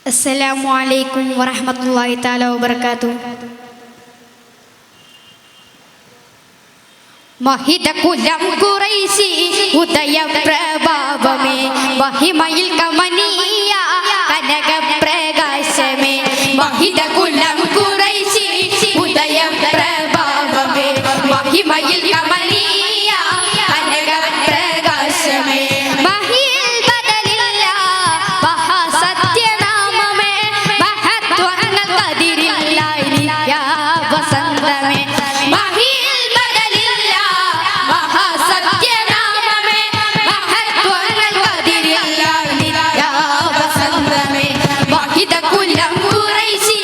അസ്സലാമു അലൈക്കും വറഹ്മത്തുള്ളാഹി തആല വബറകാതുഹു. മഹിത കുലം ഖുറൈശി ഉദയ പ്രഭാവമേ, മഹിമയിൽ കമനീയ കനക പ്രകാശമേ. മഹിത കുലം ഖുറൈശി ഉദയ പ്രഭാവമേ, മഹിമയിൽ കമനീയ കനക പ്രകാശമേ. മഹിയിൽ ബദലില്ല മഹാസത്യനാമമേ, മഹത്വങ്ങൾ കതിരില്ല യാ വസന്തമേ. മഹിയിൽ ബദലില്ല മഹാസത്യനാമമേ, മഹത്വങ്ങൾ കതിരില്ല യാ വസന്തമേ. മഹിത കുലം ഖുറൈശി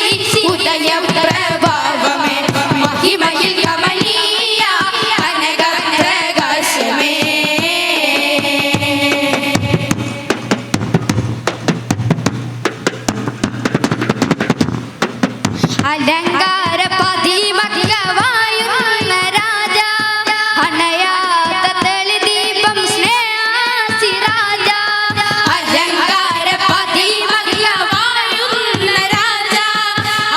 ഉദയ പ്രഭാവമേ, മഹിമയിൽ കമനീയ കനക പ്രകാശമേ. അലങ്കാര പതിമകവായുന്ന രാജ, അണയാത്ത തെളിദീപം സ്നേഹാസിരാജ. അലങ്കാര പതിമകവായുന്ന രാജ,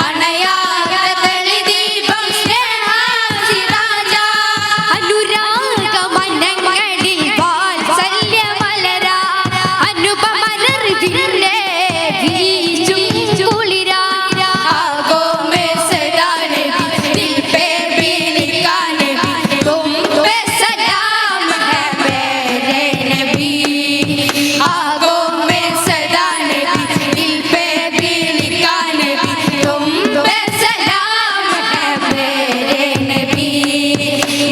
അണയാത്ത തെളിദീപം സ്നേഹാസിരാജ. അനുരാഗമനങ്ങളിൽ വാത്സല്യമലരാ, അനുപമലർവിന്റെ വീശും കുളിരാ. ആഗോ में सदा नबी, दिल पे भी लिखा नबी, तुम पे सलाम है मेरे नबी. आगो में सदा नबी, दिल पे भी लिखा नबी, तुम पे सलाम है मेरे नबी.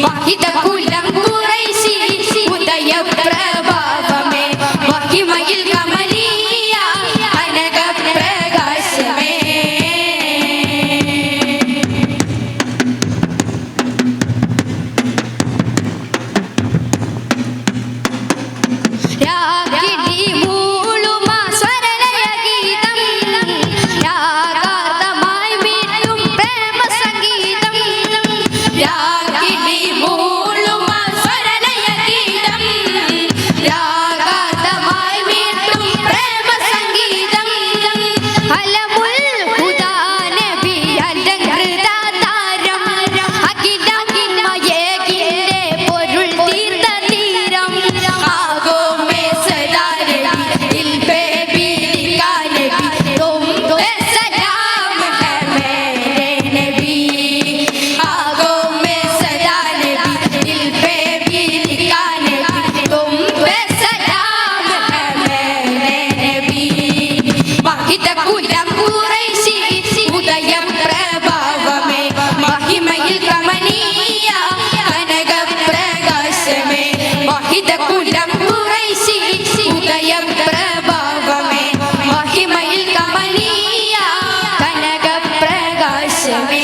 वाहिद कुलम ഖുറൈശി ഉദയ പ്രഭാവമേ, മഹിമയിൽ കമനീയ കനക പ്രകാശമേ. രാഗിണി മൂളുമാ സ്വരലയ ഗീതം, രാഗാർദ്ദമായി മീട്ടും പ്രേമ സംഗീതം. രാഗിണി മൂളുമാ സ്വരലയ ഗീതം, രാഗാർദ്ദമായി മീട്ടും പ്രേമ സംഗീതം. അലമുൽ ഹുദാ നബി അലങ്കൃത താരം, അഖിലം മയേകിന്റെ പൊരുൾ തീർത്ത തീരം. ആഗോ में सदा नबी, दिल पे भी लिखा नबी, तुम पे सलाम है मेरे नबी. आगो में सदा नबी, दिल पे भी लिखा नबी, तुम पे सलाम है मेरे नबी. वाहिद कुलम ഖുറൈശി ഉദയ പ്രഭാവമേ, മഹിമയിൽ കമനീയ കനക പ്രകാശമേ. വാഹിദ കുലം ഖുറൈശി ഉദയ പ്രഭാവമേ, മഹിമയിൽ കമനീയ കനക പ്രകാശമേ.